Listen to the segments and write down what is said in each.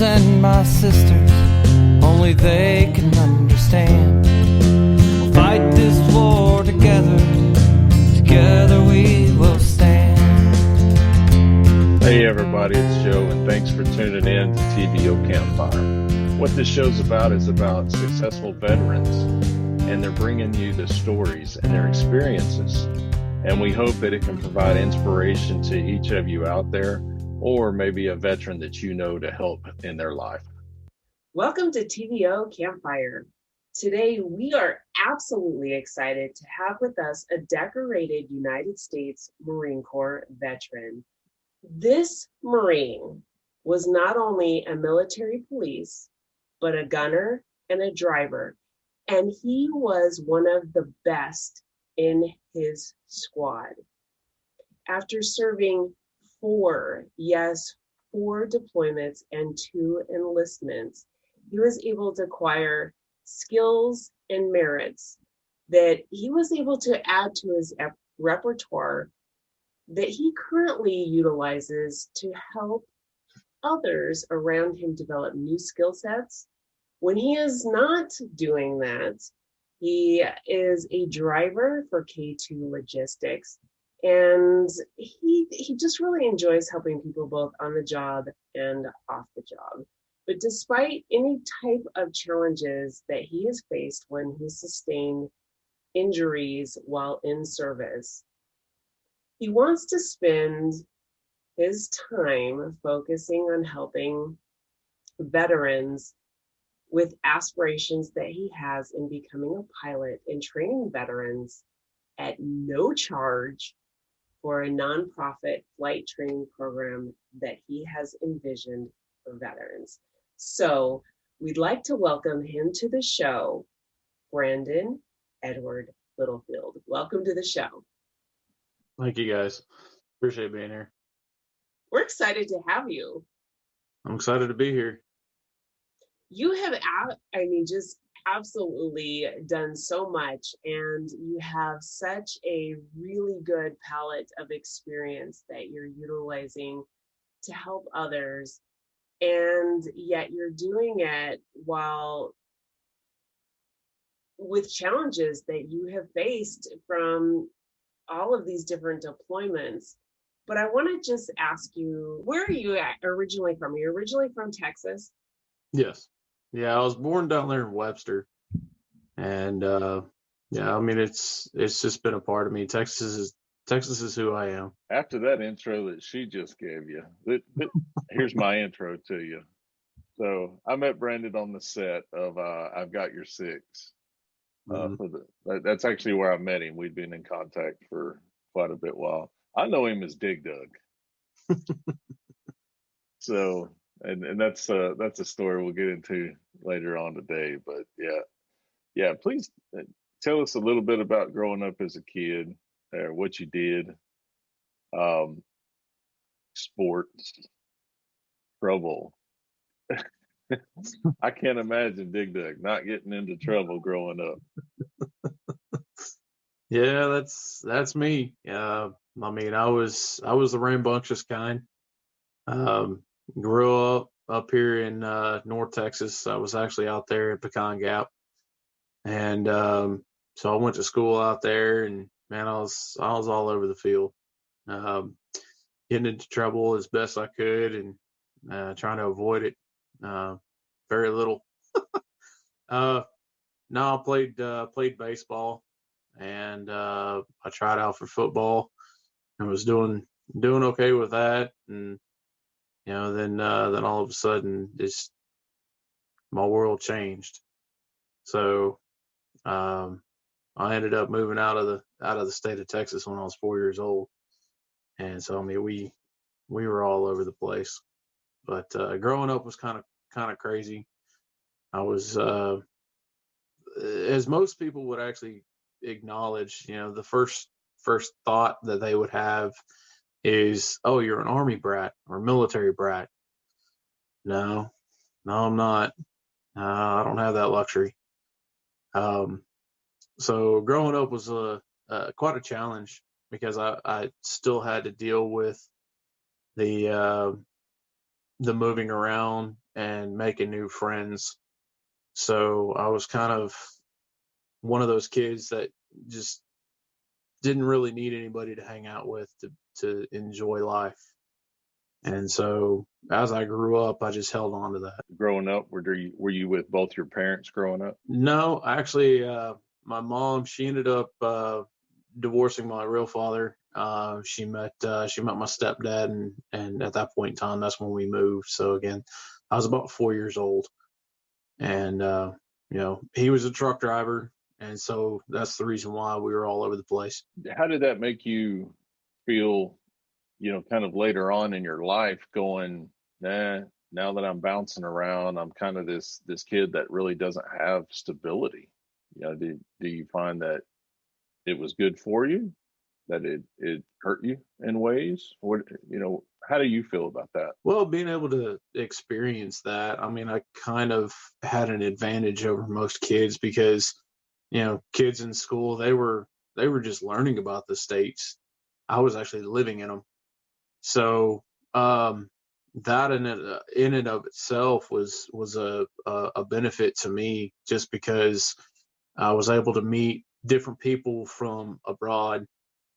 and my sisters, only they can understand. We'll fight this war together, together we will stand. Hey everybody, it's Joe, and thanks for tuning in to TVO Campfire. What this show's about is about successful veterans, and they're bringing you the stories and their experiences. And we hope that it can provide inspiration to each of you out there, or maybe a veteran that you know to help in their life. Welcome to TVO Campfire. Today, we are absolutely excited to have with us a decorated United States Marine Corps veteran. This Marine was not only a military police, but a gunner and a driver, and he was one of the best in his squad. After serving four deployments and 2 enlistments, he was able to acquire skills and merits that he was able to add to his repertoire that he currently utilizes to help others around him develop new skill sets. When he is not doing that, he is a driver for K2 Logistics, and he just really enjoys helping people both on the job and off the job. But despite any type of challenges that he has faced when he sustained injuries while in service, he wants to spend his time focusing on helping veterans with aspirations that he has in becoming a pilot and training veterans at no charge for a nonprofit flight training program that he has envisioned for veterans. So we'd like to welcome him to the show, Branden Edward Littlefield. Welcome to the show. Thank you, guys. Appreciate being here. We're excited to have you. I'm excited to be here. You have, just absolutely done so much, and you have such a really good palette of experience that you're utilizing to help others, and yet you're doing it while with challenges that you have faced from all of these different deployments. But I want to just ask you, where are you originally from? Are you originally from Texas? Yes. Yeah, I was born down there in Webster, and it's just been a part of me. Texas is who I am. After that intro that she just gave you, here's my intro to you. So I met Branden on the set of I've Got Your Six. That's actually where I met him. We'd been in contact for quite a bit while. I know him as Dig Dug. So, and that's a story we'll get into later on today. But yeah. Please tell us a little bit about growing up as a kid, what you did, sports, trouble. I can't imagine Dig Dug not getting into trouble growing up. Yeah, that's me. I was the rambunctious kind. Grew up here in North Texas. I was actually out there at Pecan Gap, and so I went to school out there, and man, I was all over the field, getting into trouble as best I could, and trying to avoid it. Very little. No, I played baseball, and I tried out for football, and was doing okay with that, and then all of a sudden, my world changed. So I ended up moving out of the state of Texas when I was 4 years old, and so we were all over the place. But growing up was kind of crazy. I was, as most people would actually acknowledge, the first thought that they would have is, oh, you're an Army brat or military brat. No, I'm not. I don't have that luxury. So growing up was quite a challenge, because I still had to deal with the moving around and making new friends. So I was kind of one of those kids that just didn't really need anybody to hang out with to enjoy life. And so as I grew up, I just held on to that. Growing up, were you with both your parents growing up? No, actually, my mom, she ended up divorcing my real father. She met my stepdad, and at that point in time, that's when we moved. So again, I was about 4 years old, and he was a truck driver, and so that's the reason why we were all over the place. How did that make you feel, kind of later on in your life, going, nah, now that I'm bouncing around, I'm kind of this kid that really doesn't have stability? Do you find that it was good for you, that it hurt you in ways? How do you feel about that? Well, being able to experience that, I mean, I kind of had an advantage over most kids because, kids in school, they were just learning about the states. I was actually living in them. So that in and of itself was a benefit to me, just because I was able to meet different people from abroad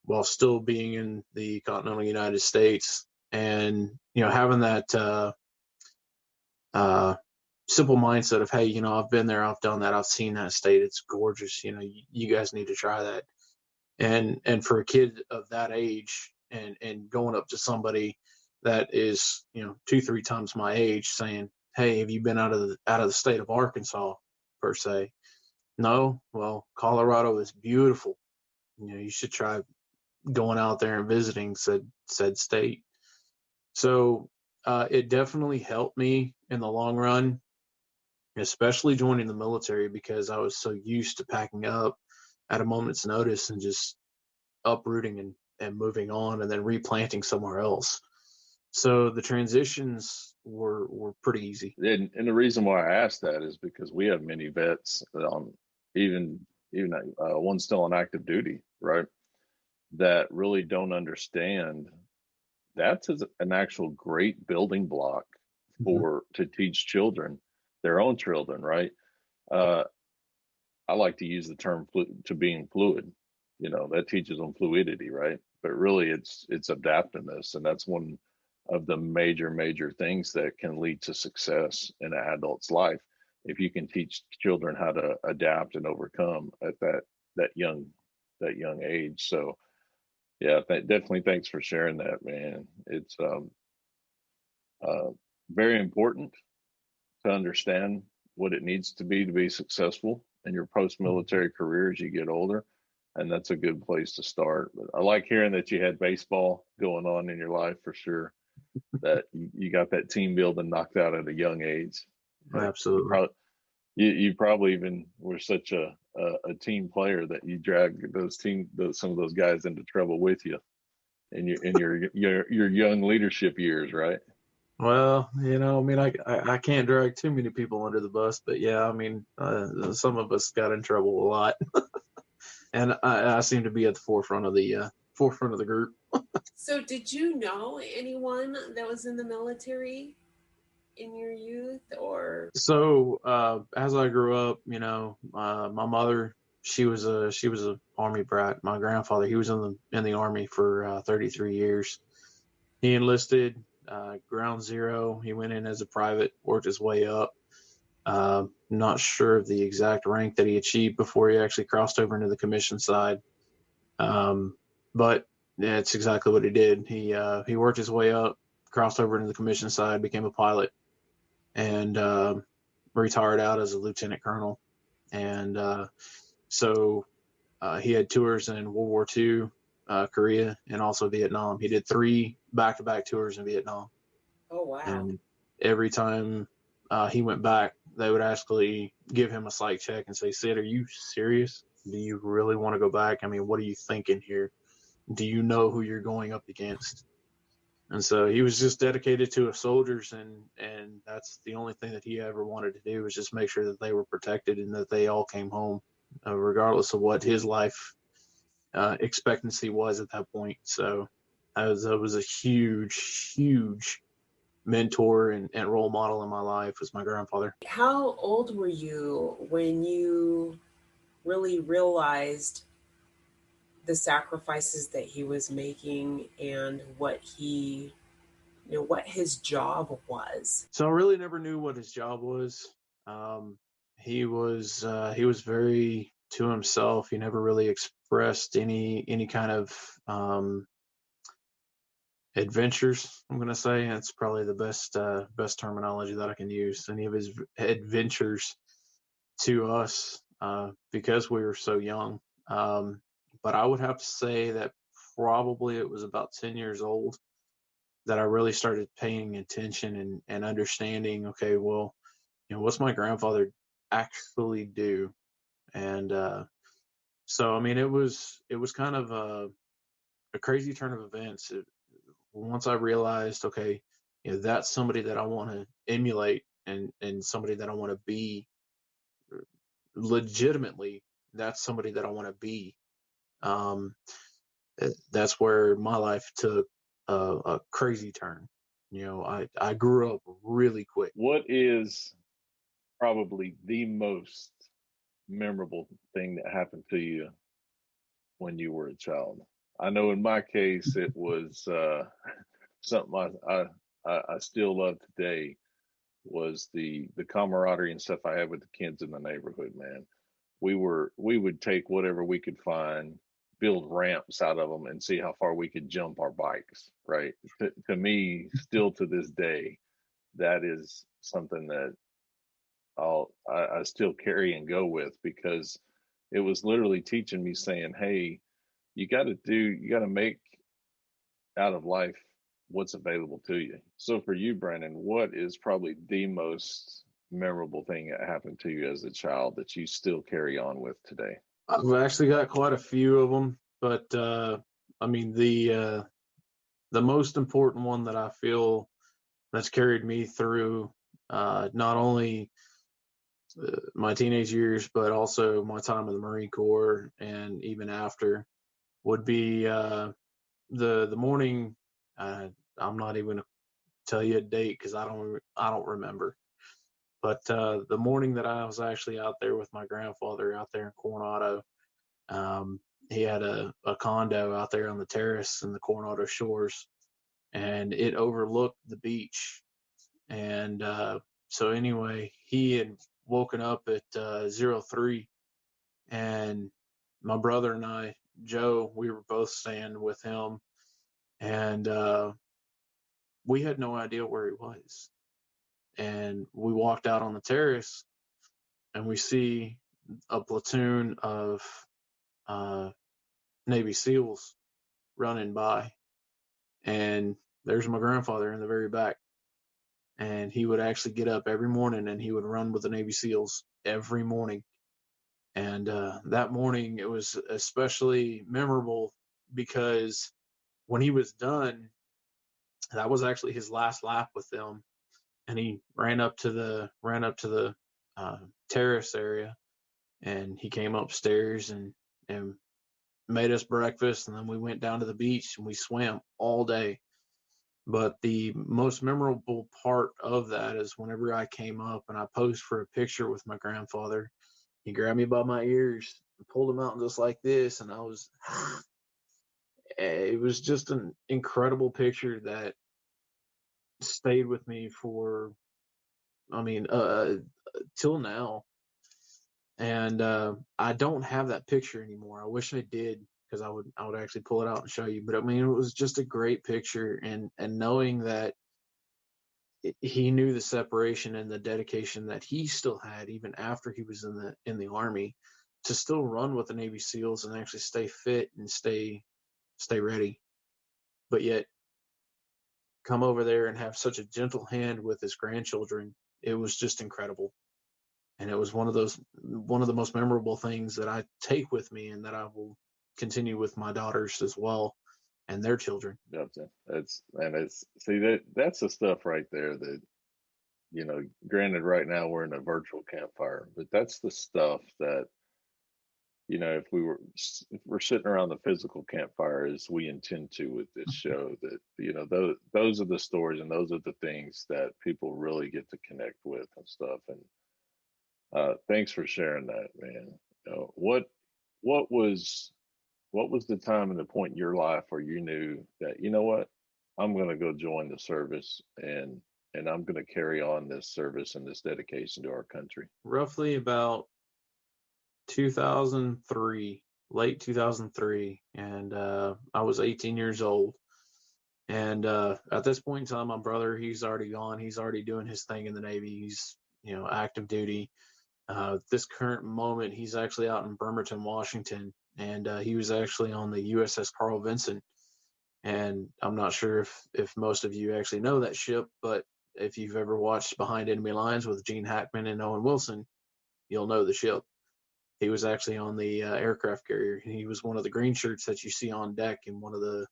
while still being in the continental United States, and having that simple mindset of, hey, I've been there, I've done that, I've seen that state, it's gorgeous, you guys need to try that. And for a kid of that age, and going up to somebody that is 2-3 times my age, saying, hey, have you been out of the state of Arkansas per se? No. Well, Colorado is beautiful, you should try going out there and visiting said state. So it definitely helped me in the long run, especially joining the military, because I was so used to packing up at a moment's notice and just uprooting and moving on and then replanting somewhere else. So the transitions were pretty easy. And the reason why I asked that is because we have many vets, even one still on active duty, right, that really don't understand that's an actual great building block to teach children, their own children, right? I like to use the term to being fluid. That teaches them fluidity, right? But really it's adaptiveness, and that's one of the major things that can lead to success in an adult's life, if you can teach children how to adapt and overcome at that young age. So yeah, definitely thanks for sharing that, man. It's very important to understand what it needs to be successful in your post-military career as you get older. And that's a good place to start. But I like hearing that you had baseball going on in your life, for sure, that you got that team building knocked out at a young age. Absolutely. You probably even were such a team player that you dragged some of those guys into trouble with you in your young leadership years, right? Well, I mean, I can't drag too many people under the bus, but yeah, I mean, some of us got in trouble a lot, and I seem to be at the forefront of the group. So, did you know anyone that was in the military in your youth, or? So, as I grew up, my mother, she was a Army brat. My grandfather, he was in the Army for 33 years. He enlisted. Ground zero, he went in as a private, worked his way up. Not sure of the exact rank that he achieved before he actually crossed over into the commission side. But yeah, it's exactly what he did. He worked his way up, crossed over into the commission side, became a pilot, and retired out as a lieutenant colonel. And so he had tours in World War II, Korea, and also Vietnam. He did 3 back-to-back tours in Vietnam. Oh, wow. And every time he went back, they would actually give him a psych check and say, Sid, are you serious? Do you really want to go back? I mean, what are you thinking here? Do you know who you're going up against? And so he was just dedicated to his soldiers, and that's the only thing that he ever wanted to do, was just make sure that they were protected and that they all came home, regardless of what his life expectancy was at that point. So that was a huge mentor and role model in my life was my grandfather. How old were you when you really realized the sacrifices that he was making and what what his job was? So I really never knew what his job was. He was very to himself. He never really expressed any kind of adventures. I'm gonna say that's probably the best terminology that I can use. Any of his adventures to us because we were so young. But I would have to say that probably it was about 10 years old that I really started paying attention and understanding, okay, well, what's my grandfather actually do? And so, I mean, it was kind of a crazy turn of events. Once I realized, okay, that's somebody that I want to emulate and somebody that I want to be legitimately, that's somebody that I want to be. That's where my life took a crazy turn. I grew up really quick. What is probably the most memorable thing that happened to you when you were a child? I know in my case it was something I still love today, was the camaraderie and stuff I had with the kids in the neighborhood, man. We would take whatever we could find, build ramps out of them, and see how far we could jump our bikes, right? To me, still to this day, that is something that I still carry and go with, because it was literally teaching me, saying, hey, you got to make out of life what's available to you. So for you, Branden, what is probably the most memorable thing that happened to you as a child that you still carry on with today? I've actually got quite a few of them, but I mean the most important one that I feel that's carried me through not only my teenage years, but also my time in the Marine Corps and even after, would be the morning. I'm not even gonna tell you a date because I don't remember. But the morning that I was actually out there with my grandfather out there in Coronado, he had a condo out there on the terrace in the Coronado shores, and it overlooked the beach. And so anyway, he had woken up at 03, and my brother and I, Joe, we were both staying with him, and we had no idea where he was. And we walked out on the terrace, and we see a platoon of Navy SEALs running by, and there's my grandfather in the very back. And he would actually get up every morning and he would run with the Navy SEALs every morning. And that morning, it was especially memorable because when he was done, that was actually his last lap with them. And he ran up to the terrace area, and he came upstairs and made us breakfast, and then we went down to the beach and we swam all day. But the most memorable part of that is whenever I came up and I posed for a picture with my grandfather, he grabbed me by my ears and pulled them out just like this, and it was just an incredible picture that stayed with me for, I mean, till now. And I don't have that picture anymore. I wish I did, because I would actually pull it out and show you. But I mean, it was just a great picture, and knowing that he knew the separation and the dedication that he still had even after he was in the Army, to still run with the Navy SEALs and actually stay fit and stay ready, but yet come over there and have such a gentle hand with his grandchildren. It was just incredible. And it was one of the most memorable things that I take with me, and that I will continue with my daughters as well and their children. Gotcha. That's the stuff right there that, granted right now we're in a virtual campfire, but that's the stuff that if we're sitting around the physical campfire as we intend to with this show, that those are the stories and those are the things that people really get to connect with and stuff. And thanks for sharing that, man. What was the time and the point in your life where you knew that, you know what, I'm going to go join the service, and I'm going to carry on this service and this dedication to our country? Roughly about 2003, late 2003, and I was 18 years old. And at this point in time, my brother, he's already gone. He's already doing his thing in the Navy. He's, active duty. This current moment, he's actually out in Bremerton, Washington, and he was actually on the USS Carl Vinson. And I'm not sure if most of you actually know that ship, but if you've ever watched Behind Enemy Lines with Gene Hackman and Owen Wilson, you'll know the ship. He was actually on the aircraft carrier. He was one of the green shirts that you see on deck in one of the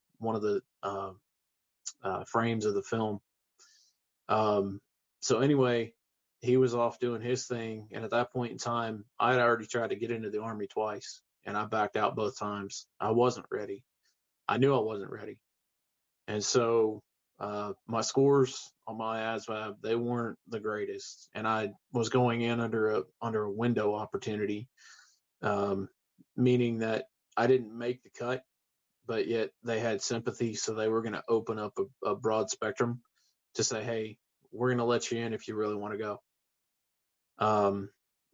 frames of the film. So anyway, he was off doing his thing, and at that point in time, I had already tried to get into the Army twice, and I backed out both times. I wasn't ready. I knew I wasn't ready, and so my scores on my ASVAB, they weren't the greatest, and I was going in under a window opportunity, meaning that I didn't make the cut, but yet they had sympathy, so they were going to open up a broad spectrum to say, hey, we're going to let you in if you really want to go.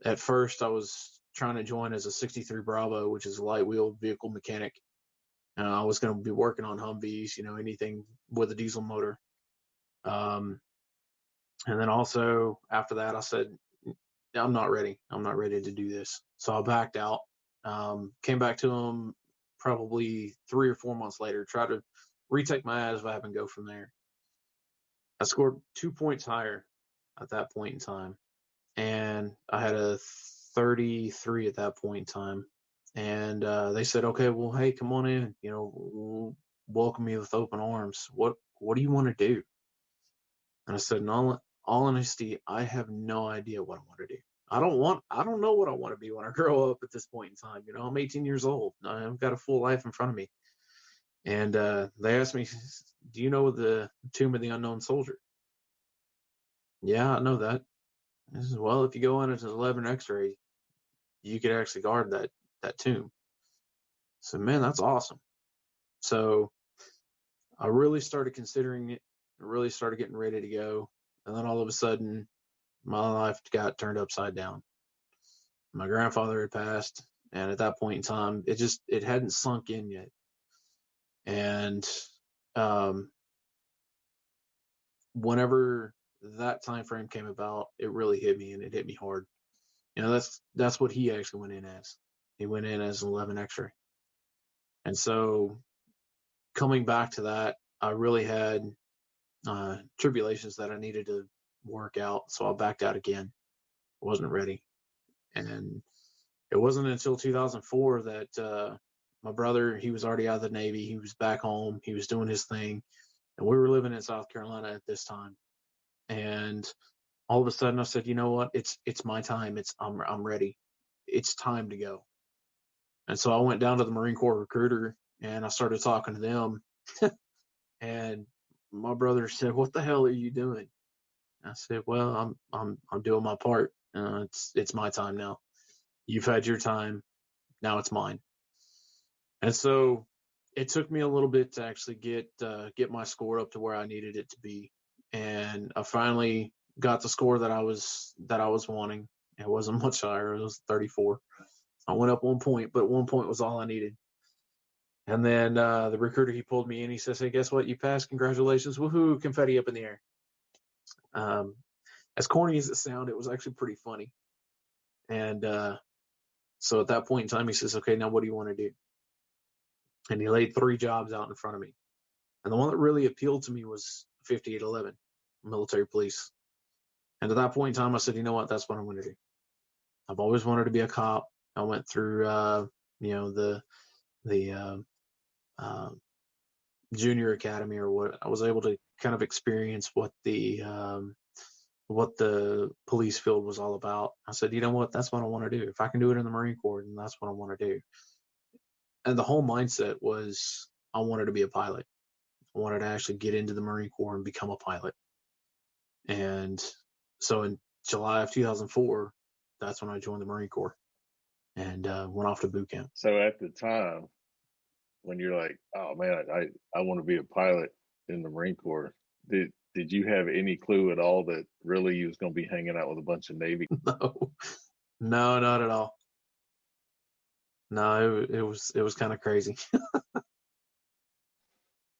At first, I was trying to join as a 63 Bravo, which is a light wheel vehicle mechanic. I was going to be working on Humvees, anything with a diesel motor. And then also after that, I said, I'm not ready. I'm not ready to do this. So I backed out, came back to them probably 3 or 4 months later, tried to retake my ASVAB and go from there. I scored 2 points higher at that point in time, and I had a 33 at that point in time. And they said, okay, well, hey, come on in. We'll welcome you with open arms. What do you want to do? And I said, in all honesty, I have no idea what I want to do. I don't know what I want to be when I grow up at this point in time. I'm 18 years old. I've got a full life in front of me. And they asked me, do you know the Tomb of the Unknown Soldier? Yeah, I know that. I said, well, if you go in as an 11 X-ray, you could actually guard that tomb. So, man, that's awesome. So I really started considering it. I really started getting ready to go. And then all of a sudden, my life got turned upside down. My grandfather had passed, and at that point in time, it hadn't sunk in yet. And whenever that time frame came about, it really hit me, and it hit me hard. That's what he actually went in as. He went in as an 11 X-ray. And so coming back to that, I really had tribulations that I needed to work out. So I backed out again. I wasn't ready. And it wasn't until 2004 that my brother, he was already out of the Navy. He was back home. He was doing his thing. And we were living in South Carolina at this time. And all of a sudden I said, you know what? It's my time. I'm ready. It's time to go. And so I went down to the Marine Corps recruiter and I started talking to them. And my brother said, what the hell are you doing? I said, well, I'm doing my part. It's my time now. You've had your time. Now it's mine. And so it took me a little bit to actually get my score up to where I needed it to be. And I finally got the score that I was wanting. It wasn't much higher. It was 34. I went up 1 point, but 1 point was all I needed. And then the recruiter, he pulled me in. He says, hey, guess what? You passed. Congratulations. Woohoo. Confetti up in the air. As corny as it sounded, it was actually pretty funny. And so at that point in time, he says, okay, now what do you want to do? And he laid 3 jobs out in front of me. And the one that really appealed to me was 5811, military police. And at that point in time, I said, you know what? That's what I'm going to do. I've always wanted to be a cop. I went through, the junior academy, or what I was able to kind of experience what the what the police field was all about. I said, you know what? That's what I want to do. If I can do it in the Marine Corps, then that's what I want to do. And the whole mindset was I wanted to be a pilot. I wanted to actually get into the Marine Corps and become a pilot. And so in July of 2004, that's when I joined the Marine Corps and went off to boot camp. So at the time, when you're like, oh man, I want to be a pilot in the Marine Corps, did you have any clue at all that really you was going to be hanging out with a bunch of Navy? No, not at all. No, it was kind of crazy.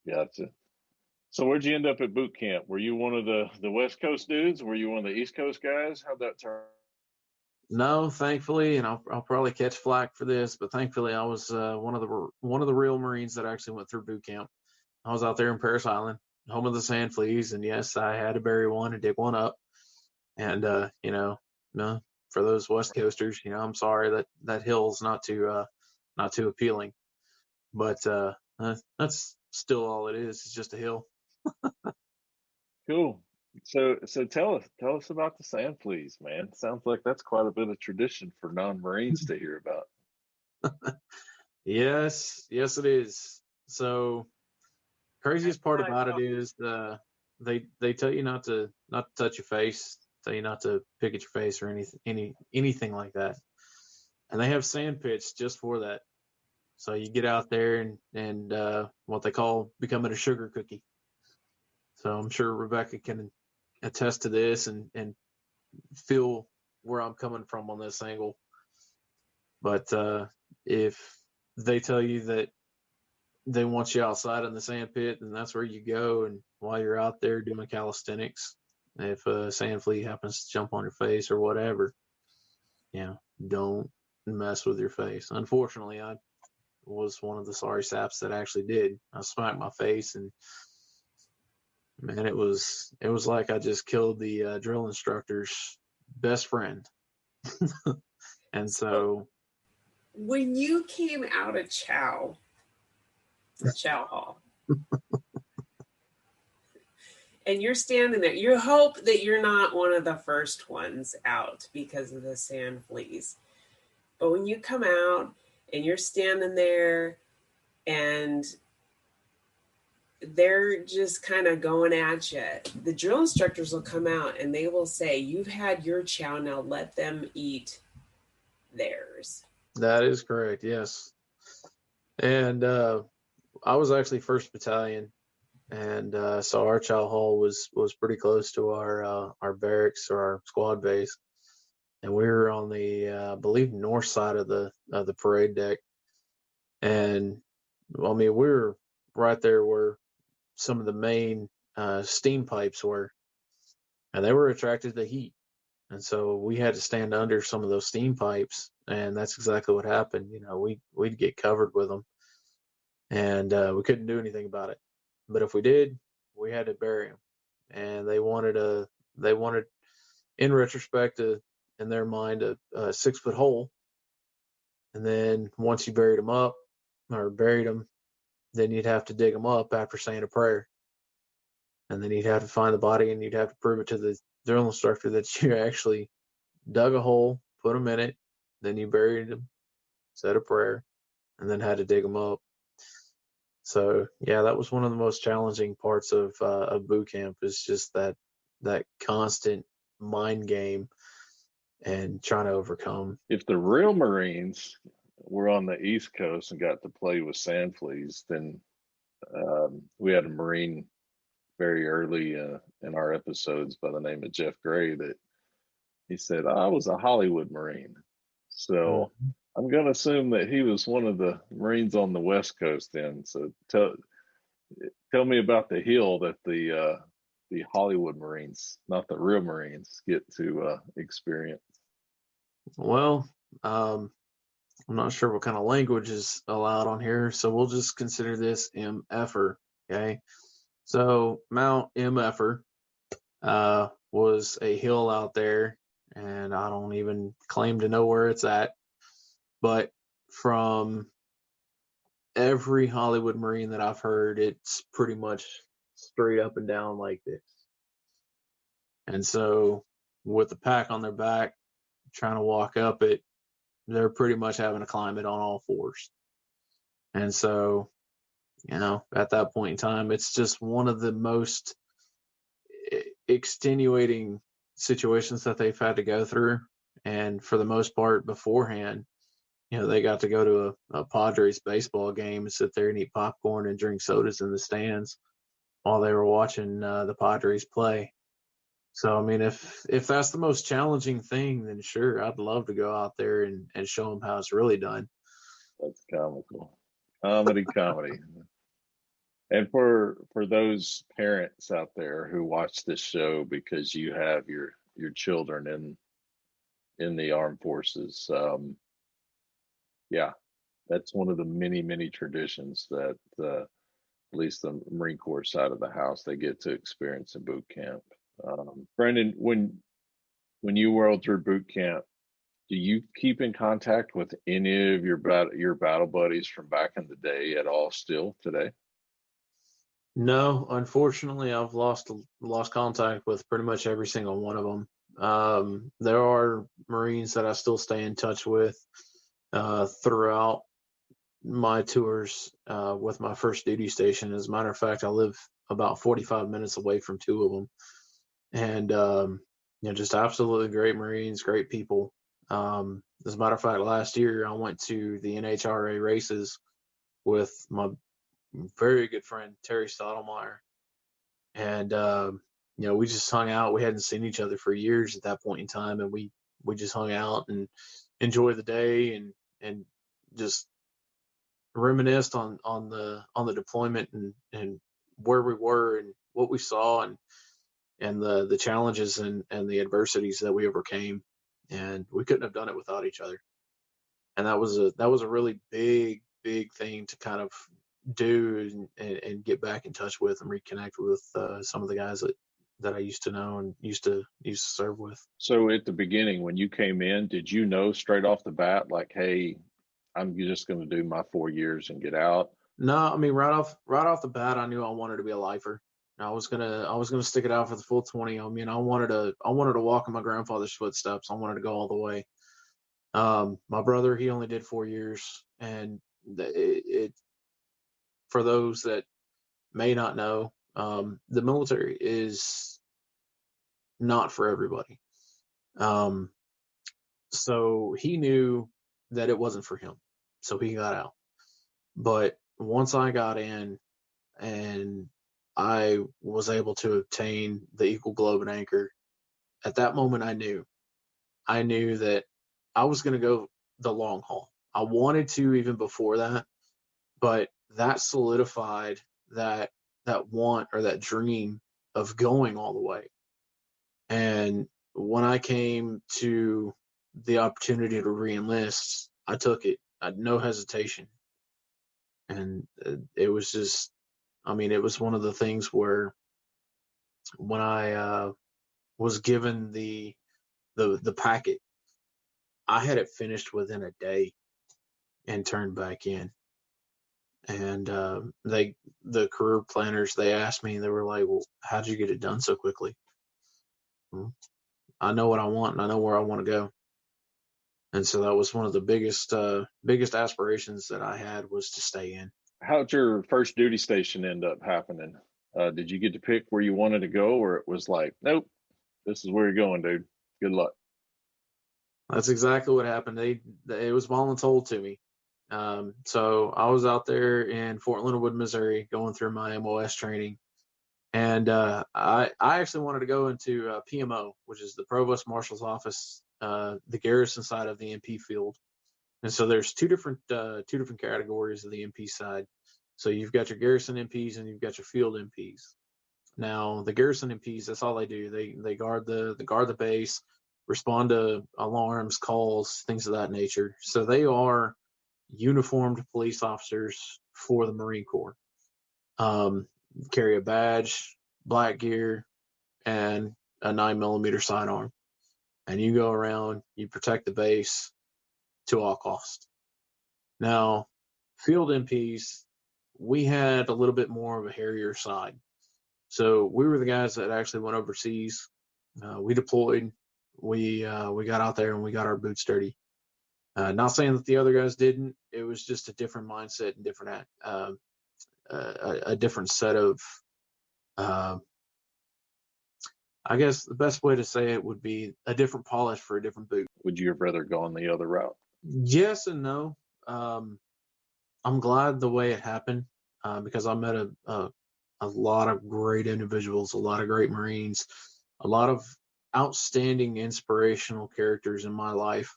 Gotcha. So where'd you end up at boot camp? Were you one of the West Coast dudes? Were you one of the East Coast guys? How'd that turn? No, thankfully, and I'll probably catch flack for this, but thankfully I was one of the real Marines that actually went through boot camp. I was out there in Paris Island, home of the sand fleas, and yes, I had to bury one and dig one up. And no, for those West Coasters, I'm sorry that hill's not too appealing, but that's still all it is. It's just a hill. Cool. So tell us about the sand fleas, man. Sounds like that's quite a bit of tradition for non-Marines to hear about. Yes, it is. So craziest part about it is they tell you not to touch your face, tell you not to pick at your face or anything like that. And they have sand pits just for that. So you get out there and what they call becoming a sugar cookie. So I'm sure Rebecca can attest to this and feel where I'm coming from on this angle. But if they tell you that they want you outside in the sand pit, then that's where you go. And while you're out there doing calisthenics, if a sand flea happens to jump on your face or whatever, don't mess with your face. Unfortunately, I was one of the sorry saps that actually did. I smacked my face, and man, it was like I just killed the drill instructor's best friend. And so when you came out of chow hall, and you're standing there, you hope that you're not one of the first ones out because of the sand fleas. But when you come out and you're standing there and they're just kind of going at you, the drill instructors will come out and they will say, you've had your chow, now let them eat theirs. That is correct, yes. And I was actually 1st Battalion, and so our chow hall was pretty close to our barracks or our squad base, and we were on the I believe north side of the parade deck. And I mean, we were right there where some of the main steam pipes were, and they were attracted to heat, and so we had to stand under some of those steam pipes, and that's exactly what happened. We'd get covered with them, and we couldn't do anything about it. But if we did, we had to bury them, and they wanted in retrospect in their mind a 6-foot hole, and then once you buried them, then you'd have to dig them up after saying a prayer, and then you'd have to find the body, and you'd have to prove it to the drill instructor that you actually dug a hole, put them in it, then you buried them, said a prayer, and then had to dig them up. So yeah, that was one of the most challenging parts of boot camp, is just that constant mind game and trying to overcome. If the real Marines were on the East Coast and got to play with sand fleas, then we had a Marine very early in our episodes by the name of Jeff Gray that he said, I was a Hollywood Marine. So I'm going to assume that he was one of the Marines on the West Coast then. So tell me about the hill that the Hollywood Marines, not the real Marines, get to experience. Well, I'm not sure what kind of language is allowed on here, so we'll just consider this MFer, okay? So Mount MFer was a hill out there, and I don't even claim to know where it's at, but from every Hollywood Marine that I've heard, it's pretty much straight up and down like this. And so with the pack on their back, trying to walk up it, they're pretty much having to climb it on all fours. And so, at that point in time, it's just one of the most extenuating situations that they've had to go through. And for the most part beforehand, they got to go to a Padres baseball game and sit there and eat popcorn and drink sodas in the stands while they were watching the Padres play. So, I mean, if that's the most challenging thing, then sure, I'd love to go out there and show them how it's really done. That's comical. Comedy. And for those parents out there who watch this show because you have your children in the armed forces, yeah, that's one of the many, many traditions that at least the Marine Corps side of the house, they get to experience in boot camp. Branden, when you rolled through boot camp, do you keep in contact with any of your battle buddies from back in the day at all still today? No, unfortunately, I've lost contact with pretty much every single one of them. There are Marines that I still stay in touch with throughout my tours with my first duty station. As a matter of fact, I live about 45 minutes away from two of them. And, just absolutely great Marines, great people. As a matter of fact, last year I went to the NHRA races with my very good friend, Terry Stottlemyre. And, we just hung out. We hadn't seen each other for years at that point in time. And we just hung out and enjoyed the day and just reminisced on the deployment and where we were and what we saw and the challenges and the adversities that we overcame. And we couldn't have done it without each other. And that was a really big thing to kind of do and get back in touch with and reconnect with some of the guys that I used to know and used to serve with. So at the beginning, when you came in, did you know straight off the bat, like, hey, I'm just going to do my 4 years and get out? No, I mean, right off the bat, I knew I wanted to be a lifer. I was gonna stick it out for the full 20. I mean, I wanted to walk in my grandfather's footsteps. I wanted to go all the way. My brother, he only did 4 years, and it for those that may not know, the military is not for everybody. So he knew that it wasn't for him, so he got out. But once I got in and I was able to obtain the Eagle Globe and Anchor, at that moment I knew that I was going to go the long haul. I wanted to even before that, but that solidified that want or that dream of going all the way. And when I came to the opportunity to re-enlist, I took it. I had no hesitation. And it was just, I mean, it was one of the things where when I was given the packet, I had it finished within a day and turned back in. And the career planners, they asked me, they were like, well, how'd you get it done so quickly? Well, I know what I want and I know where I want to go. And so that was one of the biggest aspirations that I had, was to stay in. How'd your first duty station end up happening? Did you get to pick where you wanted to go, or it was like, nope, this is where you're going, dude. Good luck. That's exactly what happened. It was voluntold to me. So I was out there in Fort Leonard Wood, Missouri, going through my MOS training. And I actually wanted to go into PMO, which is the Provost Marshal's Office, the garrison side of the MP field. And so there's two different categories of the MP side. So you've got your garrison MPs and you've got your field MPs. Now the garrison MPs, that's all they do. They guard the base, respond to alarms, calls, things of that nature. So they are uniformed police officers for the Marine Corps. Carry a badge, black gear, and a 9mm sidearm. And you go around, you protect the base to all cost. Now, field MPs, we had a little bit more of a hairier side. So we were the guys that actually went overseas We deployed. We got out there and we got our boots dirty. Not saying that the other guys didn't. It was just a different mindset and different a different set of. I guess the best way to say it would be a different polish for a different boot. Would you have rather gone the other route? Yes and no. I'm glad the way it happened because I met a lot of great individuals, a lot of great Marines, a lot of outstanding inspirational characters in my life.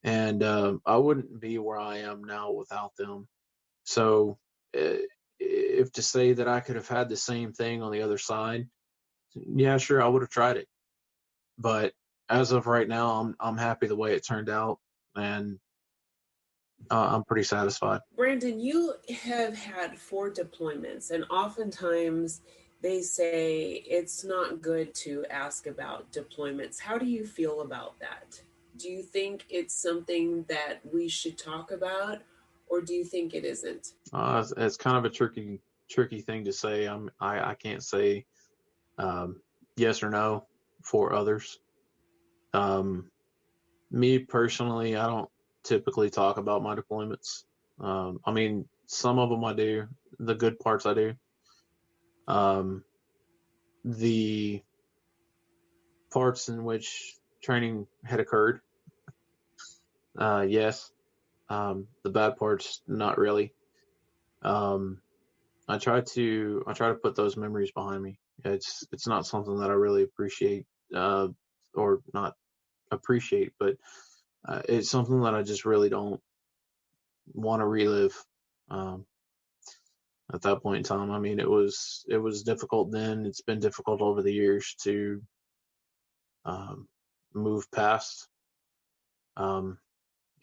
And I wouldn't be where I am now without them. So if to say that I could have had the same thing on the other side, yeah, sure, I would have tried it. But as of right now, I'm happy the way it turned out, and I'm pretty satisfied. Branden, you have had 4 deployments, and oftentimes they say it's not good to ask about deployments. How do you feel about that? Do you think it's something that we should talk about, or do you think it isn't? It's kind of a tricky thing to say. I can't say yes or no for others. Me personally, I don't typically talk about my deployments. I mean, some of them I do. The good parts I do. The parts in which training had occurred, yes. The bad parts, not really. I try to put those memories behind me. It's not something that I really appreciate, or not appreciate, but it's something that I just really don't want to relive. At that point in time, I mean, it was difficult then. It's been difficult over the years to move past,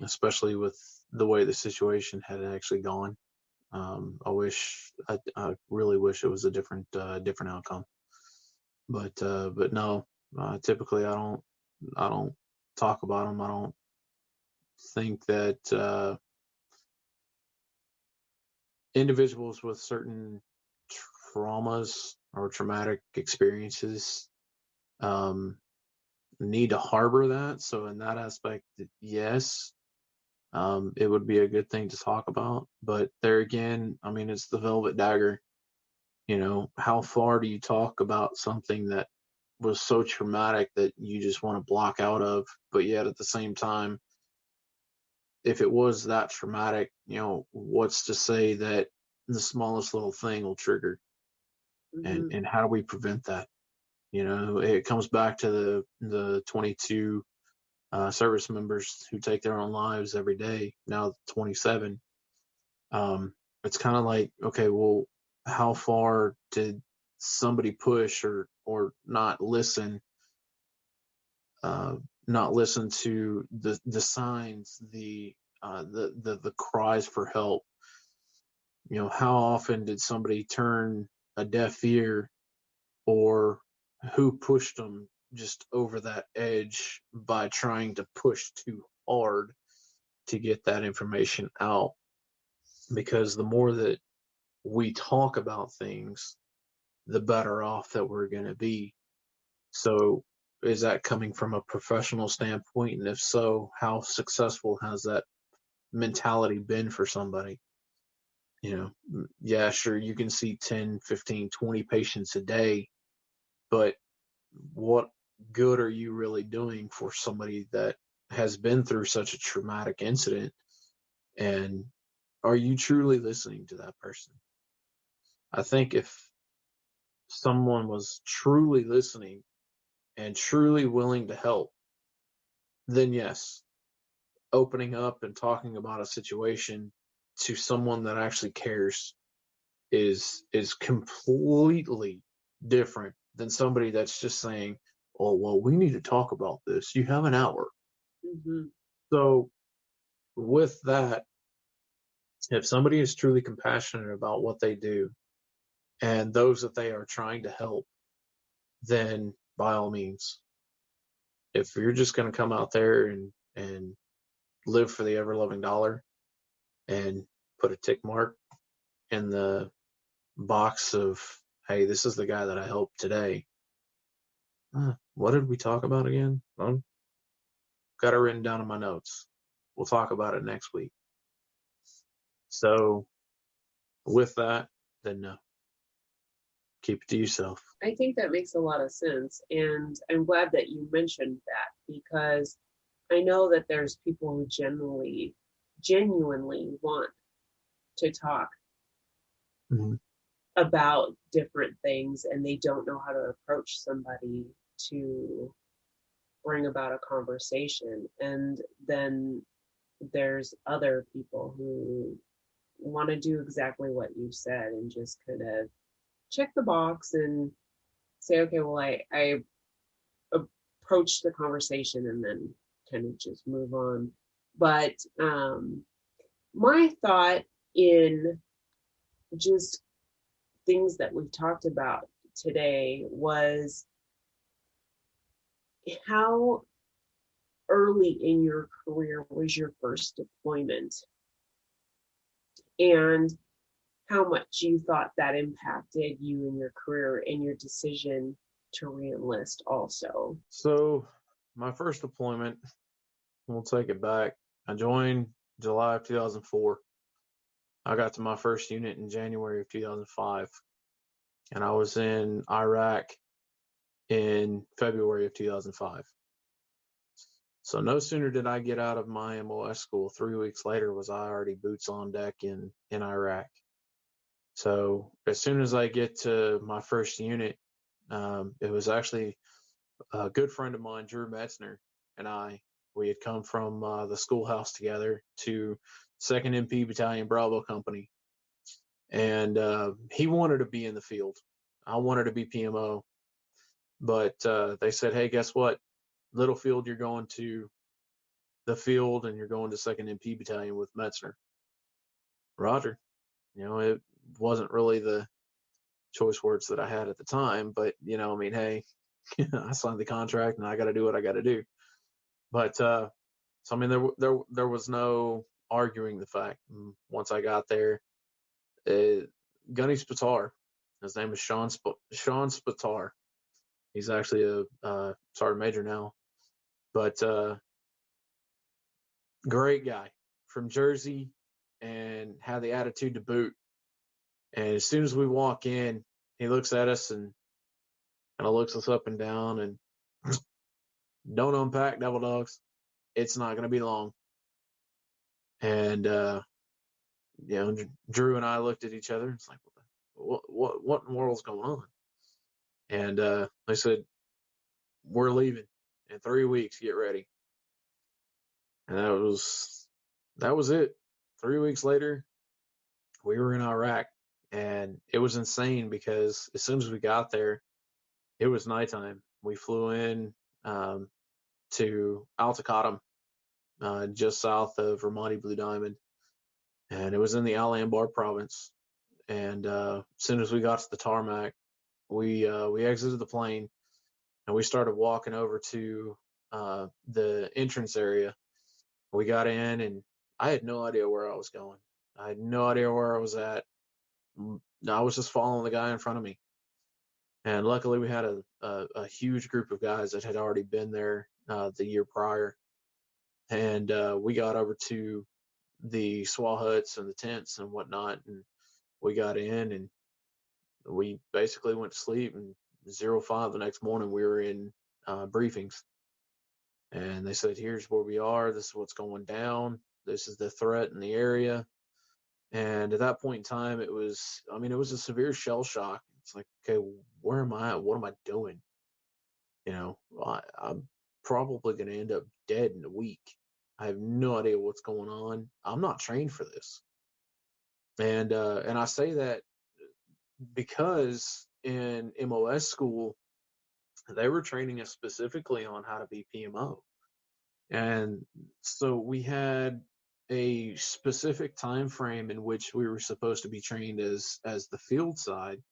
especially with the way the situation had actually gone. I really wish it was a different outcome. But no, typically I don't talk about them. I don't think that individuals with certain traumas or traumatic experiences need to harbor that. So in that aspect, yes, it would be a good thing to talk about. But there again, I mean, it's the velvet dagger. You know, how far do you talk about something that was so traumatic that you just want to block out of, but yet at the same time, if it was that traumatic, you know, what's to say that the smallest little thing will trigger? And how do we prevent that? You know, it comes back to the 22 service members who take their own lives every day, now 27. It's kind of like, okay, well, how far did somebody push or not listen to the signs, the cries for help? You know, how often did somebody turn a deaf ear, or who pushed them just over that edge by trying to push too hard to get that information out? Because the more that we talk about things, the better off that we're going to be. So is that coming from a professional standpoint? And if so, how successful has that mentality been for somebody? You know, yeah, sure, you can see 10, 15, 20 patients a day, but what good are you really doing for somebody that has been through such a traumatic incident? And are you truly listening to that person? I think if someone was truly listening and truly willing to help, then yes, opening up and talking about a situation to someone that actually cares is completely different than somebody that's just saying, oh, well, we need to talk about this. You have an hour. So with that, if somebody is truly compassionate about what they do and those that they are trying to help, then by all means. If you're just going to come out there and live for the ever-loving dollar and put a tick mark in the box of, hey, this is the guy that I helped today, what did we talk about again? I've got it written down in my notes. We'll talk about it next week. So with that, then keep it to yourself. I think that makes a lot of sense. And I'm glad that you mentioned that, because I know that there's people who genuinely want to talk about different things, and they don't know how to approach somebody to bring about a conversation. And then there's other people who want to do exactly what you said and just kind of check the box and say, okay, well, I approach the conversation and then kind of just move on. But my thought in just things that we've talked about today was, how early in your career was your first deployment, and how much you thought that impacted you in your career and your decision to re-enlist also. So my first deployment, we'll take it back. I joined July of 2004. I got to my first unit in January of 2005. And I was in Iraq in February of 2005. So no sooner did I get out of my MOS school, 3 weeks later was I already boots on deck in Iraq. So as soon as I get to my first unit, it was actually a good friend of mine, Drew Metzner, and we had come from the schoolhouse together to 2nd MP Battalion Bravo Company. And he wanted to be in the field. I wanted to be PMO. But they said, hey, guess what? Littlefield, you're going to the field and you're going to 2nd MP Battalion with Metzner. Roger. It wasn't really the choice words that I had at the time, but, hey, I signed the contract and I got to do what I got to do. But, so, there was no arguing the fact. And once I got there, Gunny Spatar, his name is Sean Spatar. He's actually a sergeant major now, but great guy from Jersey and had the attitude to boot. And as soon as we walk in, he looks at us and kind of looks us up and down and don't unpack, devil dogs. It's not going to be long. And, Drew and I looked at each other. It's like, what in the world's going on? And they said, we're leaving in 3 weeks. Get ready. And that was it. 3 weeks later, we were in Iraq, and it was insane because as soon as we got there, it was nighttime. We flew in to Al Taqaddum, just south of Ramadi Blue Diamond, and it was in the Al Anbar province. And as soon as we got to the tarmac, we exited the plane and we started walking over to the entrance area. We got in and I had no idea where I was going. I had no idea where I was at. I was just following the guy in front of me. And luckily we had a huge group of guys that had already been there the year prior. And we got over to the SWA huts and the tents and whatnot. And we got in and we basically went to sleep, and 05 the next morning we were in briefings. And they said, here's where we are. This is what's going down. This is the threat in the area. And at that point in time, it was a severe shell shock. It's like, okay, where am I at? What am I doing? I'm probably going to end up dead in a week. I have no idea what's going on. I'm not trained for this. And I say that because in MOS school, they were training us specifically on how to be PMO. And so we had a specific time frame in which we were supposed to be trained as the field side,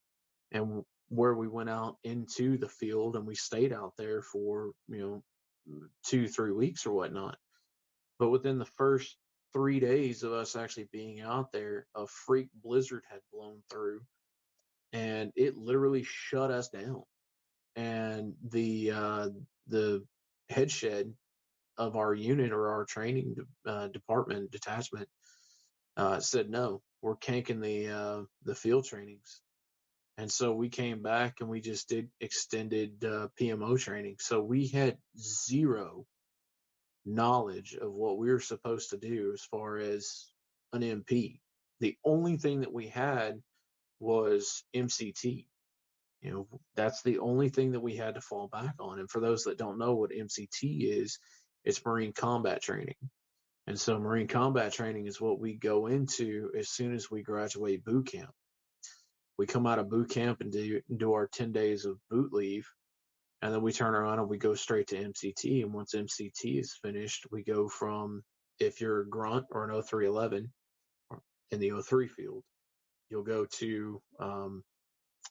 and where we went out into the field and we stayed out there for 2-3 weeks or whatnot. But within the first 3 days of us actually being out there, a freak blizzard had blown through and it literally shut us down. and the head shed of our unit or our training department detachment said no, we're canking the field trainings. And so we came back and we just did extended PMO training. So we had zero knowledge of what we were supposed to do as far as an MP. The only thing that we had was MCT. That's the only thing that we had to fall back on. And for those that don't know what MCT is, it's Marine Combat Training. And so Marine Combat Training is what we go into as soon as we graduate boot camp. We come out of boot camp and do our 10 days of boot leave, and then we turn around and we go straight to MCT. And once MCT is finished, we go from, if you're a grunt or an 0311 in the 03 field, you'll go to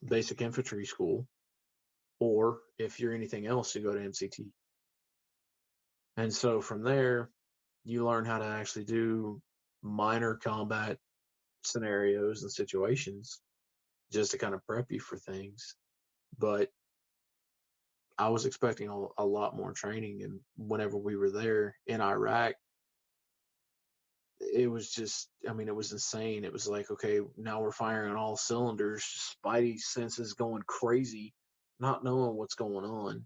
basic infantry school, or if you're anything else, you go to MCT. And so from there, you learn how to actually do minor combat scenarios and situations just to kind of prep you for things. But I was expecting a lot more training. And whenever we were there in Iraq, it was just, it was insane. It was like, okay, now we're firing on all cylinders, spidey senses going crazy, not knowing what's going on.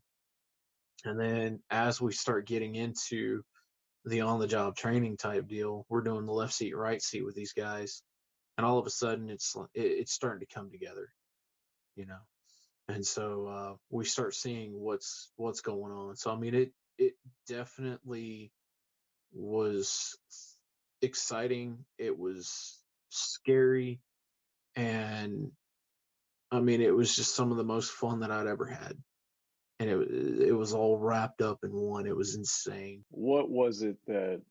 And then as we start getting into the on-the-job training type deal, we're doing the left seat, right seat with these guys. And all of a sudden it's starting to come together, And so we start seeing what's going on. So, it definitely was exciting. It was scary. And it was just some of the most fun that I'd ever had. And it was all wrapped up in one. It was insane. What was it that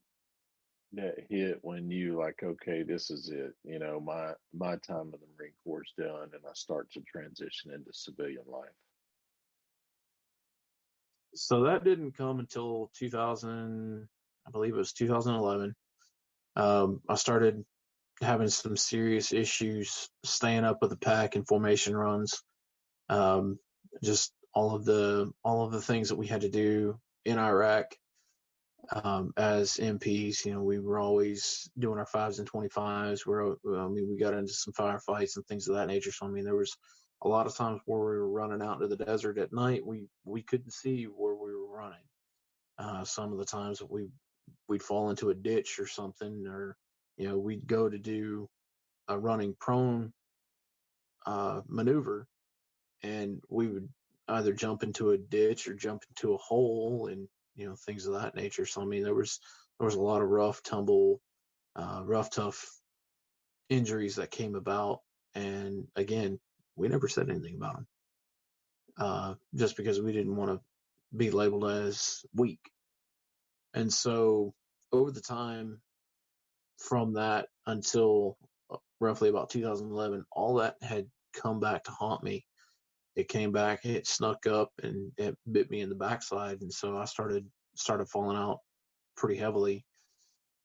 hit when you like, okay, this is it? My time in the Marine Corps is done, and I start to transition into civilian life. So that didn't come until 2000. I believe it was 2011. I started having some serious issues staying up with the pack and formation runs. Just all of the things that we had to do in Iraq as MPs. We were always doing our 5s and 25s. We got into some firefights and things of that nature. So there was a lot of times where we were running out into the desert at night. We couldn't see where we were running. Some of the times that we'd fall into a ditch or something, or we'd go to do a running prone maneuver, and we would either jump into a ditch or jump into a hole, and things of that nature. So there was a lot of rough, tough injuries that came about, and again, we never said anything about them, just because we didn't want to be labeled as weak. And so over the time from that until roughly about 2011, all that had come back to haunt me. It came back, it snuck up, and it bit me in the backside. And so I started falling out pretty heavily.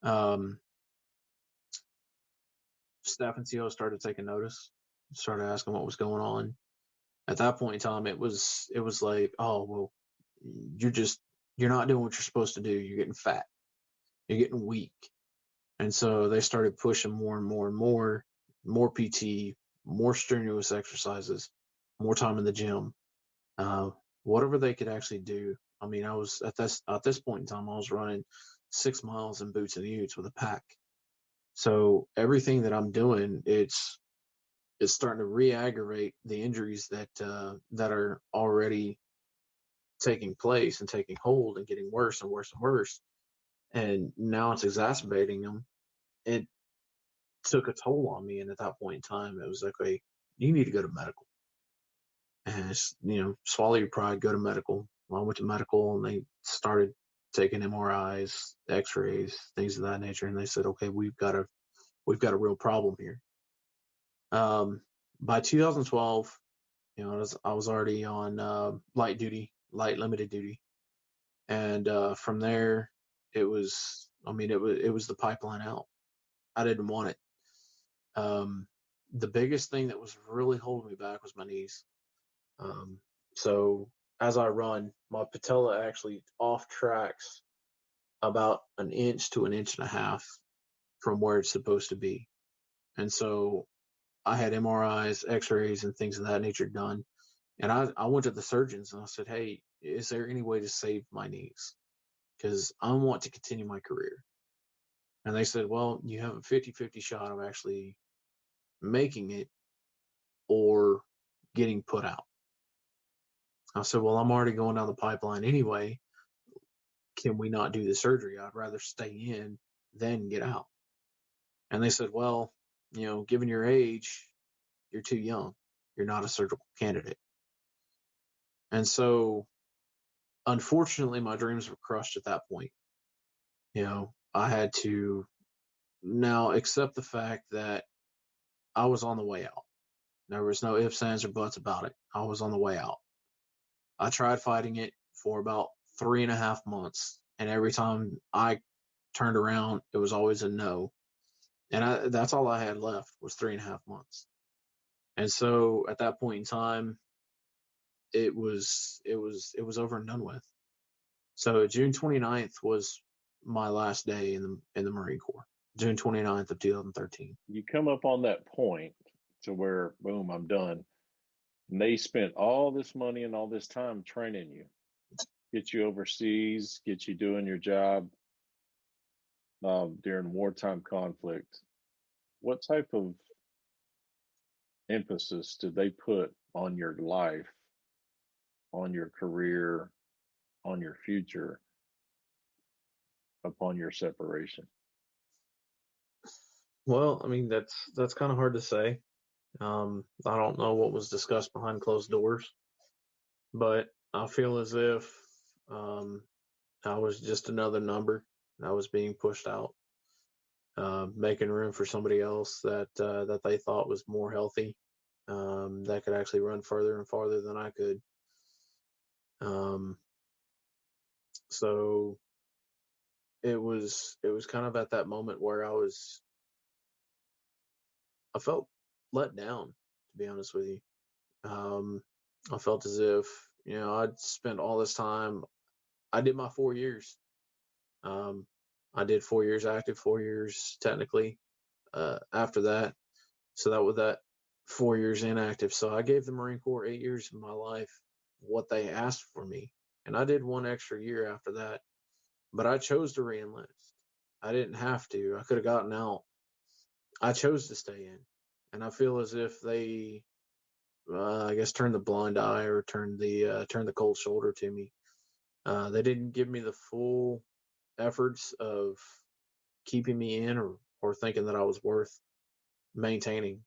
Staff and CO started taking notice, started asking what was going on. At that point in time, it was like, oh, well, you're not doing what you're supposed to do. You're getting fat. You're getting weak. And so they started pushing more and more and more PT, more strenuous exercises, more time in the gym, whatever they could actually do. I was at this point in time, I was running 6 miles in boots and utes with a pack. So everything that I'm doing, it's starting to re-aggravate the injuries that are already taking place and taking hold and getting worse and worse and worse. And now it's exacerbating them. It took a toll on me. And at that point in time, it was like, hey, you need to go to medical. And swallow your pride, go to medical. Well, I went to medical, and they started taking MRIs, X-rays, things of that nature. And they said, okay, we've got a real problem here. By 2012, I was already on light limited duty. And from there, it was the pipeline out. I didn't want it. The biggest thing that was really holding me back was my knees. So as I run, my patella actually off tracks about an inch to an inch and a half from where it's supposed to be. And so I had MRIs, x-rays, and things of that nature done. And I went to the surgeons and I said, hey, is there any way to save my knees? Because I want to continue my career. And they said, well, you have a 50-50 shot of actually making it or getting put out. I said, well, I'm already going down the pipeline anyway. Can we not do the surgery? I'd rather stay in than get out. And they said, well, given your age, you're too young. You're not a surgical candidate. And so, unfortunately, my dreams were crushed at that point. I had to now accept the fact that I was on the way out. There was no ifs, ands, or buts about it. I was on the way out. I tried fighting it for about 3.5 months. And every time I turned around, it was always a no. And that's all I had left was 3.5 months. And so at that point in time, it was over and done with. So June 29th was my last day in the Marine Corps. June 29th of 2013. You come up on that point to where, boom, I'm done. And they spent all this money and all this time training you, get you overseas, get you doing your job during wartime conflict. What type of emphasis did they put on your life, on your career, on your future upon your separation? Well, I mean, that's kind of hard to say. I don't know what was discussed behind closed doors, but I feel as if I was just another number. I was being pushed out, making room for somebody else that they thought was more healthy, that could actually run further and farther than I could. So it was kind of at that moment where I felt let down, to be honest with you. I felt as if, I'd spent all this time. I did my 4 years. I did 4 years active, 4 years technically, after that. So that was that 4 years inactive. So I gave the Marine Corps 8 years of my life, what they asked for me. And I did 1 extra year after that, but I chose to reenlist. I didn't have to. I could have gotten out. I chose to stay in. And I feel as if they, I guess, turned the blind eye or turned the cold shoulder to me. They didn't give me the full efforts of keeping me in or thinking that I was worth maintaining.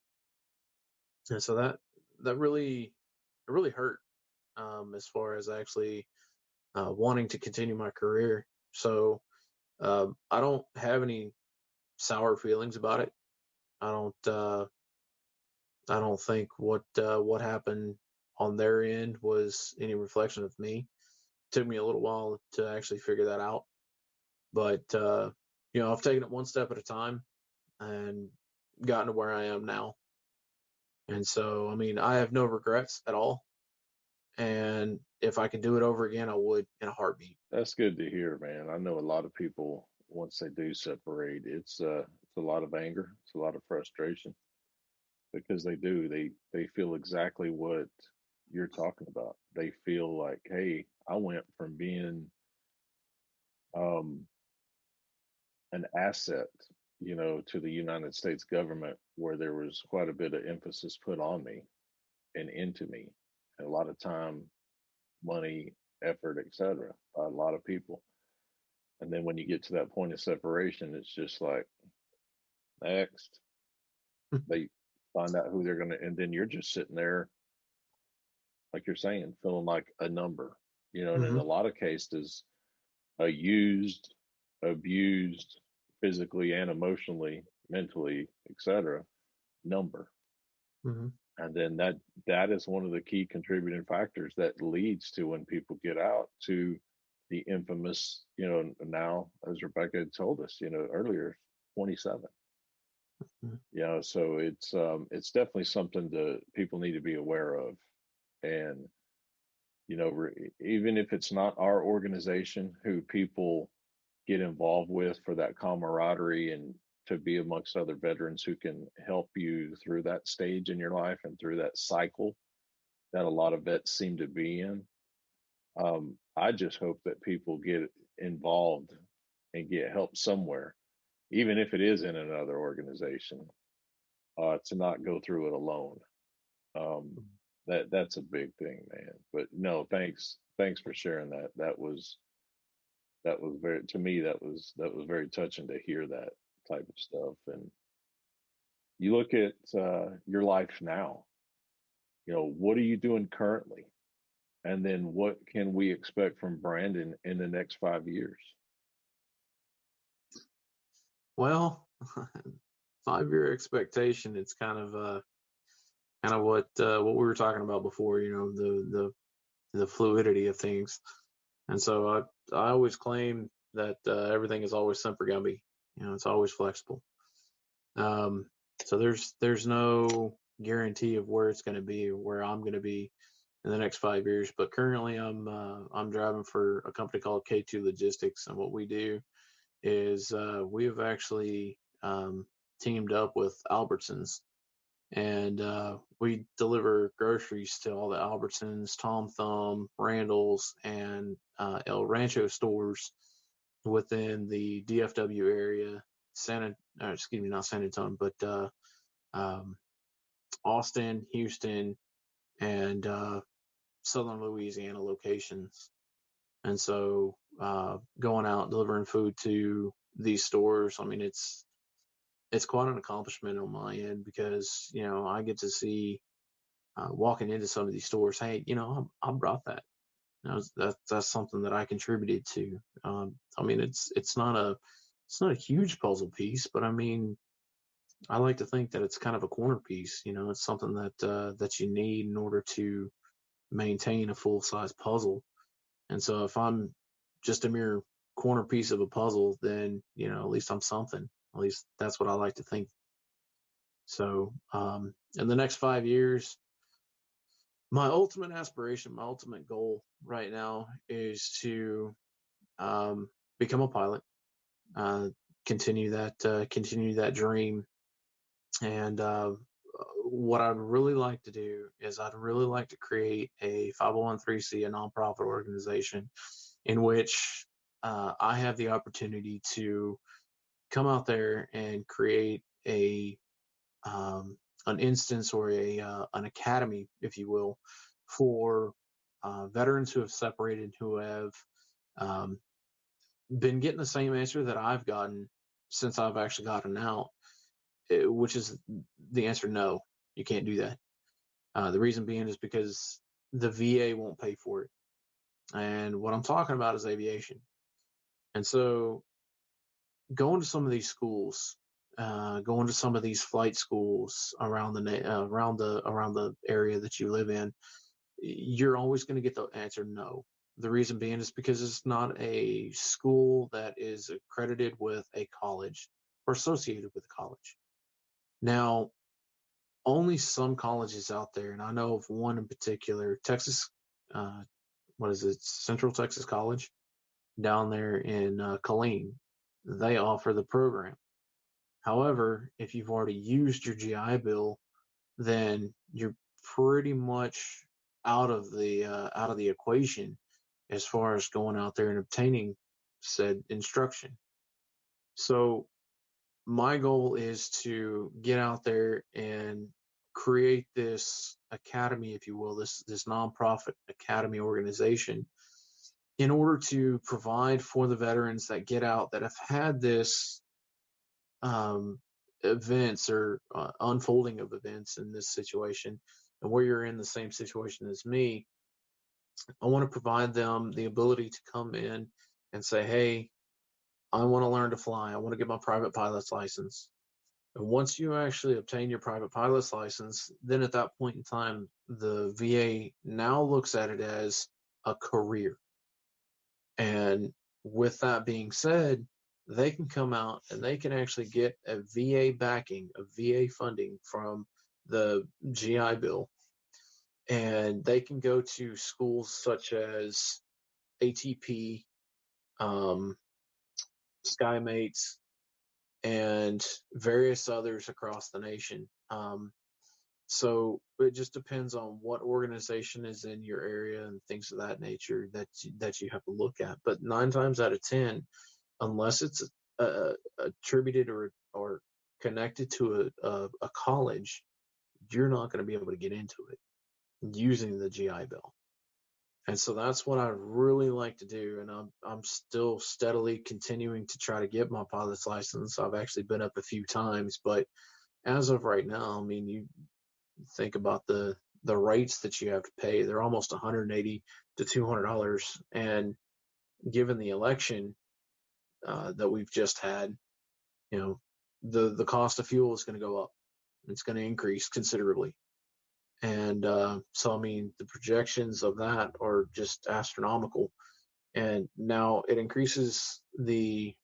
And so that really, it really hurt, as far as actually wanting to continue my career. So I don't have any sour feelings about it. I don't think what happened on their end was any reflection of me. It took me a little while to actually figure that out, but I've taken it one step at a time and gotten to where I am now. And so, I mean, I have no regrets at all. And if I could do it over again, I would in a heartbeat. That's good to hear, man. I know a lot of people, once they do separate, it's a lot of anger, it's a lot of frustration, because they feel exactly what you're talking about. They feel like, hey, I went from being an asset, to the United States government, where there was quite a bit of emphasis put on me and into me, and a lot of time, money, effort, etc., by a lot of people. And then when you get to that point of separation, it's just like, next. They find out who they're going to, and then you're just sitting there, like you're saying, feeling like a number, and in a lot of cases, a used, abused, physically and emotionally, mentally, etc., number. Mm-hmm. And then that is one of the key contributing factors that leads to, when people get out, to the infamous, now, as Rebecca had told us, earlier, 27. Mm-hmm. So it's definitely something that people need to be aware of. And You know, even if it's not our organization who people get involved with for that camaraderie and to be amongst other veterans who can help you through that stage in your life and through that cycle that a lot of vets seem to be in. I just hope that people get involved and get help somewhere, even if it is in another organization, to not go through it alone. That's a big thing, man. But no, thanks for sharing that. That was very, to me, that was very touching to hear that type of stuff. And you look at your life now. You know, what are you doing currently? And then what can we expect from Branden in the next 5 years? Well, 5-year expectation. It's kind of what we were talking about before. You know, the fluidity of things. And so I always claim that everything is always semper gumby. You know, it's always flexible. So there's no guarantee of where it's going to be or where I'm going to be in the next 5 years. But currently, I'm driving for a company called K2 Logistics, and what we do is we have actually teamed up with Albertsons, and we deliver groceries to all the Albertsons, Tom Thumb, Randall's, and El Rancho stores within the DFW area. Not San Antonio, but Austin, Houston, and Southern Louisiana locations. And so going out delivering food to these stores, I mean, it's quite an accomplishment on my end because, you know, I get to see walking into some of these stores, hey, you know, I brought that. You know, that's something that I contributed to. I mean, it's not a huge puzzle piece, but I mean, I like to think that it's kind of a corner piece. You know, it's something that you need in order to maintain a full size puzzle. And so if I'm just a mere corner piece of a puzzle, then, you know, at least I'm something. At least that's what I like to think. So in the next 5 years, my ultimate aspiration, my ultimate goal right now is to become a pilot, continue that dream. And what I'd really like to do is I'd really like to create a 501(c), a nonprofit organization in which I have the opportunity to come out there and create an instance or an academy, if you will, for veterans who have separated, who have been getting the same answer that I've gotten since I've actually gotten out, which is the answer: no, you can't do that. The reason being is because the VA won't pay for it. And what I'm talking about is aviation. And so going to some of these schools, going to some of these flight schools around the area that you live in, you're always going to get the answer no. The reason being is because it's not a school that is accredited with a college or associated with a college. Now, only some colleges out there, and I know of one in particular, Texas, Central Texas College, down there in Killeen, they offer the program. However, if you've already used your GI Bill, then you're pretty much out of the equation as far as going out there and obtaining said instruction. So my goal is to get out there and create this academy, if you will, this nonprofit academy organization, in order to provide for the veterans that get out that have had this events or unfolding of events in this situation, and where you're in the same situation as me. I want to provide them the ability to come in and say, hey, I want to learn to fly. I want to get my private pilot's license. And once you actually obtain your private pilot's license, then at that point in time, the VA now looks at it as a career. And with that being said, they can come out and they can actually get a VA backing, a VA funding from the GI Bill. and they can go to schools such as ATP, SkyMates, and various others across the nation. So it just depends on what organization is in your area and things of that nature that you have to look at. But 9 times out of 10, unless it's attributed or connected to a college, you're not going to be able to get into it using the GI Bill. And so that's what I really like to do. And I'm still steadily continuing to try to get my pilot's license. I've actually been up a few times, but as of right now, I mean, you think about the rates that you have to pay. They're almost $180 to $200. And given the election that we've just had, you know, the cost of fuel is going to go up. It's going to increase considerably. And so, I mean, the projections of that are just astronomical. And now it increases the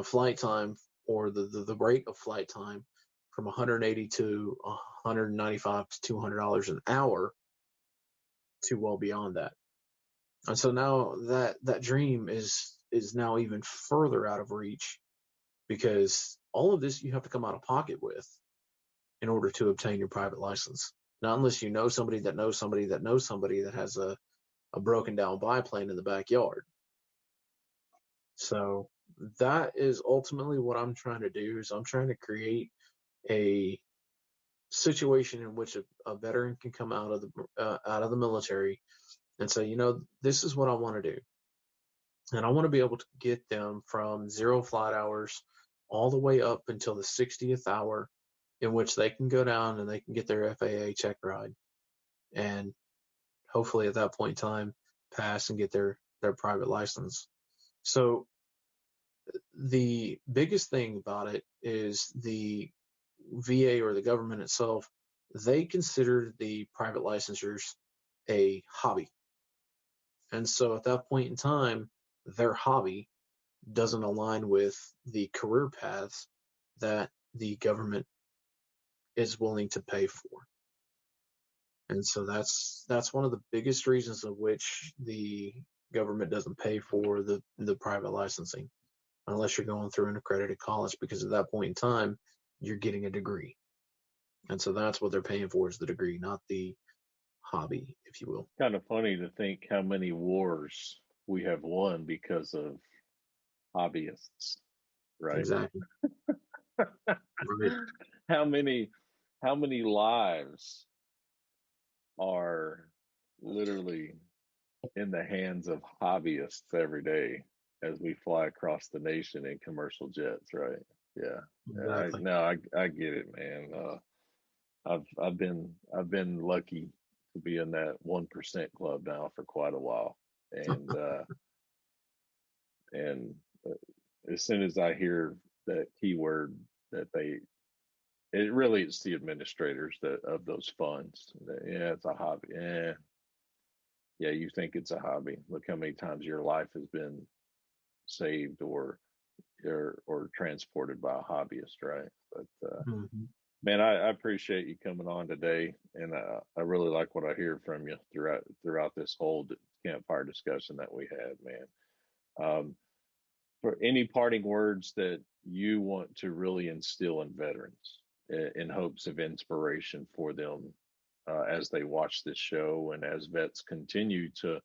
flight time, or the rate of flight time, from $180 to $195 to $200 an hour to well beyond that. And so now that dream is now even further out of reach, because all of this you have to come out of pocket with in order to obtain your private license. Not unless you know somebody that knows somebody that knows somebody that has a broken down biplane in the backyard. So that is ultimately what I'm trying to do. Is I'm trying to create a situation in which a veteran can come out of the military and say, you know, this is what I want to do. And I want to be able to get them from 0 flight hours all the way up until the 60th hour, in which they can go down and they can get their FAA check ride, and hopefully at that point in time pass and get their private license. So the biggest thing about it is the VA, or the government itself, they consider the private licensures a hobby. And so at that point in time, their hobby doesn't align with the career paths that the government is willing to pay for. And so that's one of the biggest reasons of which the government doesn't pay for the private licensing, unless you're going through an accredited college, because at that point in time, you're getting a degree. And so that's what they're paying for, is the degree, not the hobby, if you will. Kind of funny to think how many wars we have won because of hobbyists, right? Exactly. Right. How many lives are literally in the hands of hobbyists every day as we fly across the nation in commercial jets, right? Yeah. Exactly. I get it, man. I've been lucky to be in that 1% club now for quite a while, and and as soon as I hear that keyword, that it really is the administrators of those funds. Yeah, it's a hobby. Yeah, you think it's a hobby. Look how many times your life has been saved or transported by a hobbyist, right? But man, I appreciate you coming on today, and I really like what I hear from you throughout this whole campfire discussion that we had, man. For any parting words that you want to really instill in veterans, in hopes of inspiration for them as they watch this show, and as vets continue to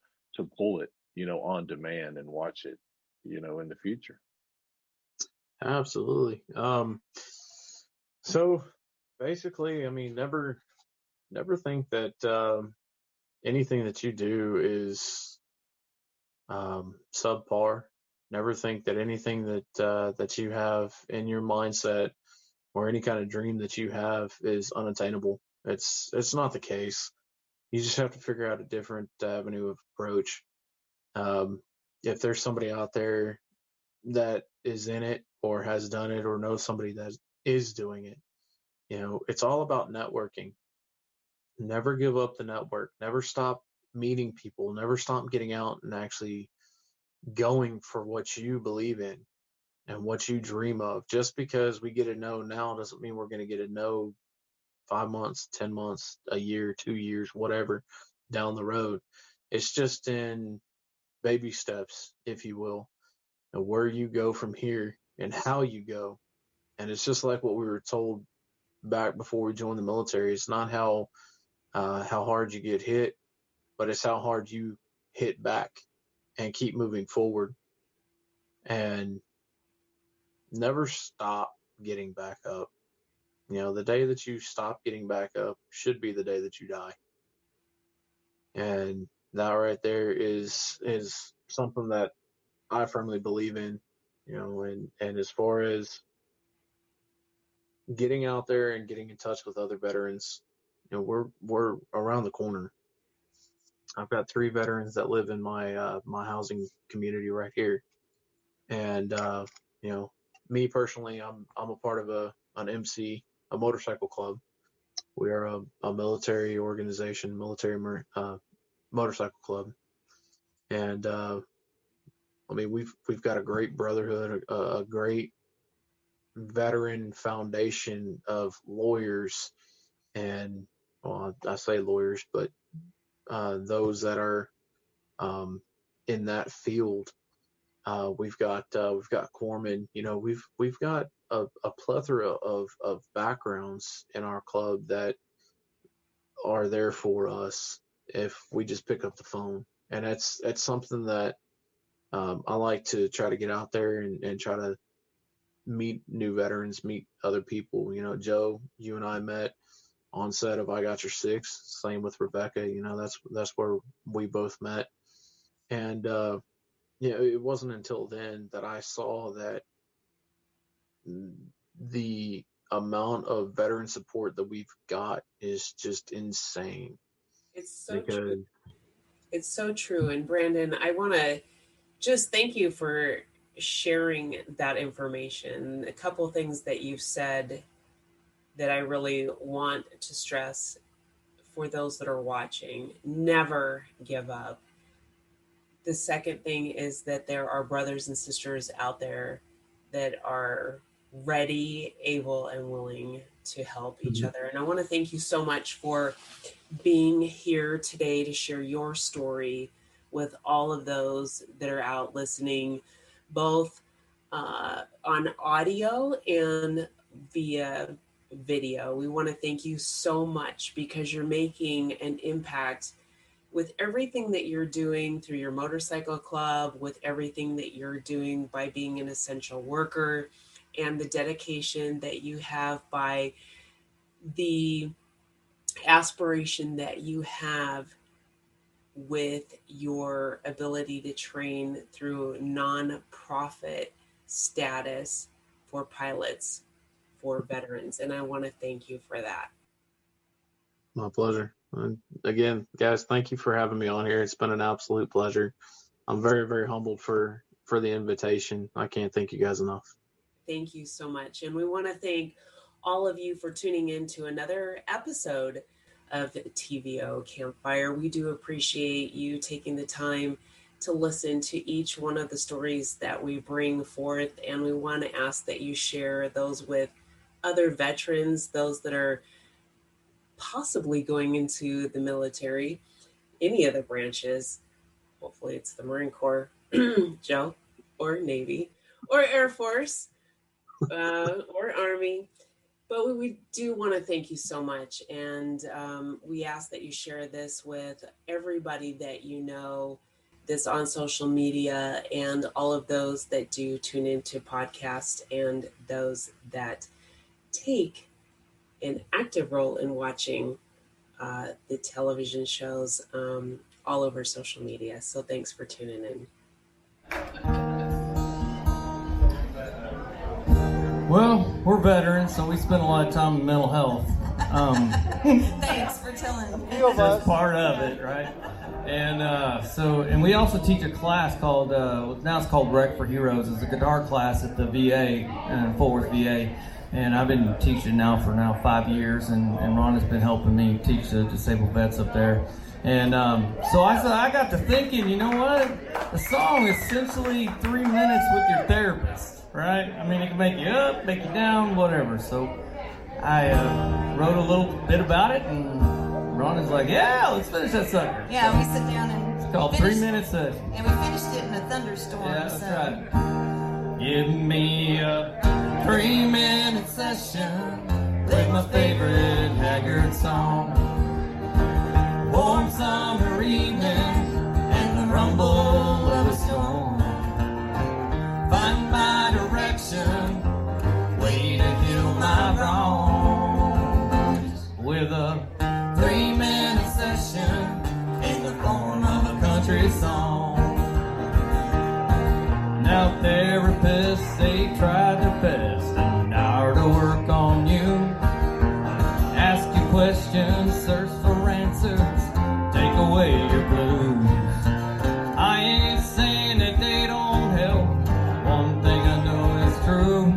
pull it, on demand and watch it, in the future. Absolutely. So basically, I mean, never think that anything that you do is subpar. Never think that anything that you have in your mindset, or any kind of dream that you have, is unattainable. It's not the case. You just have to figure out a different avenue of approach. If there's somebody out there that is in it, or has done it, or knows somebody that is doing it, it's all about networking. Never give up the network. Never stop meeting people. Never stop getting out and actually going for what you believe in and what you dream of. Just because we get a no now doesn't mean we're going to get a no 5 months, 10 months, a year, 2 years, whatever, down the road. It's just in baby steps, if you will, and where you go from here and how you go. And it's just like what we were told back before we joined the military. It's not how hard you get hit, but it's how hard you hit back and keep moving forward and never stop getting back up. You know, the day that you stop getting back up should be the day that you die. And that right there is something that I firmly believe in, you know, and as far as getting out there and getting in touch with other veterans, you know, we're around the corner. I've got 3 veterans that live in my my housing community right here. And you know, me personally, I'm a part of an MC, a motorcycle club. We are a military organization, motorcycle club. And I mean, we've got a great brotherhood, a great veteran foundation of lawyers, and well, I say lawyers, but those that are in that field. We've got corpsmen. You know, we've got a plethora of backgrounds in our club that are there for us if we just pick up the phone. And that's something that I like to try to get out there and try to meet new veterans, meet other people. You know, Joe, you and I met on set of I Got Your Six. Same with Rebecca. You know, that's where we both met. And you know, it wasn't until then that I saw that the amount of veteran support that we've got is just insane. It's so true. It's so true. And Branden, I want to just thank you for sharing that information. A couple of things that you've said that I really want to stress for those that are watching: never give up. The second thing is that there are brothers and sisters out there that are ready, able, and willing to help each other. And I want to thank you so much for being here today to share your story with all of those that are out listening, both on audio and via video. We want to thank you so much because you're making an impact with everything that you're doing through your motorcycle club, with everything that you're doing by being an essential worker, and the dedication that you have by the aspiration that you have with your ability to train through non-profit status for pilots, for veterans. And I want to thank you for that. My pleasure. And again, guys, thank you for having me on here. It's been an absolute pleasure. I'm very, very humbled for the invitation. I can't thank you guys enough. Thank you so much. And we want to thank all of you for tuning in to another episode of TVO Campfire. We do appreciate you taking the time to listen to each one of the stories that we bring forth. And we want to ask that you share those with other veterans, those that are possibly going into the military, any of the branches. Hopefully it's the Marine Corps, Joe, or Navy, or Air Force, or Army. But we do want to thank you so much. And we ask that you share this with everybody that you know, this on social media, and all of those that do tune into podcasts, and those that take an active role in watching the television shows all over social media. So thanks for tuning in. Well, we're veterans, so we spend a lot of time in mental health. Thanks for telling me. That's part of it, right? And we also teach a class called, now it's called Rec for Heroes. It's a guitar class at the VA, Fort Worth VA. And I've been teaching now for 5 years, and Ron has been helping me teach the disabled vets up there. And so I got to thinking, you know what? The song is essentially 3 minutes with your therapist, right? I mean, it can make you up, make you down, whatever. So I wrote a little bit about it, and Ronnie's like, yeah, let's finish that sucker. Yeah, we sit down and It's called 3 Minute Session. And we finished it in a thunderstorm. Yeah, that's so. right. Give me a 3-minute session with my favorite Haggard song. Warm summer evening and the rumble of a storm. Find my direction, way to heal my wrongs. With a 3-minute session in the form of a country song. Now therapists, they tried their best an hour to work on you. Ask you questions, search for answers, take away your blues. I ain't saying that they don't help, one thing I know is true.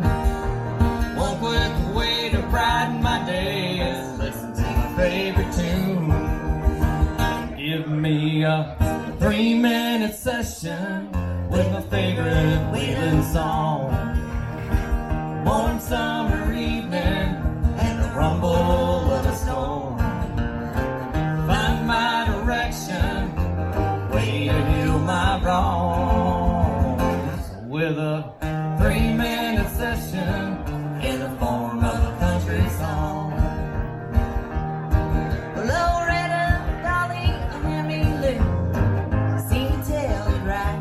One quick way to brighten my day is listen to my favorite tune. Give me a 3-minute session with my favorite wailing song. Warm summer evening and the rumble of a storm. Find my direction, way to heal my wrongs. With a 3-minute session in the form of a country song. Loretta, Dolly, Emily, seem to tell you right.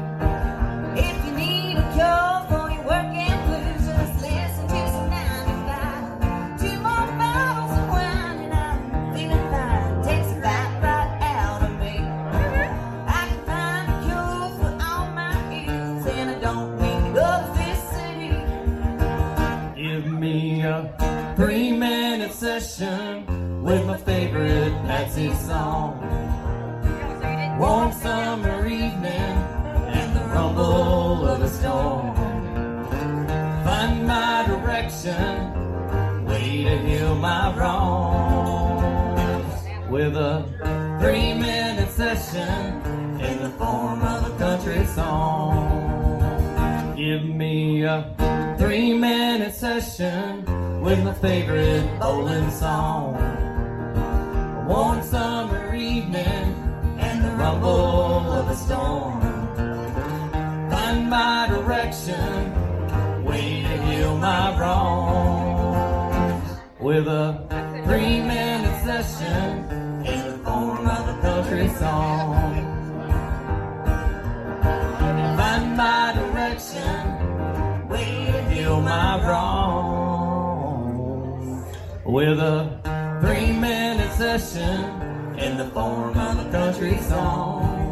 If you need a cure for your working blues, just listen to some 95. 2 more bottles of wine and I'm feeling fine. Takes a bite right out of me. I can find a cure for all my ills, and I don't need to go to this city. Give me a 3-minute session with my favorite Patsy song. Warm summer evening and the rumble of a storm. Find my direction, way to heal my wrongs. With a 3-minute session in the form of a country song. Give me a 3-minute session with my favorite bowling song. A warm summer evening and the rumble of a storm. Find my direction, way to heal my wrongs. With a 3-minute session in the form of a country song. Find my direction, way to heal my wrongs. With a 3-minute session in the form of a country song.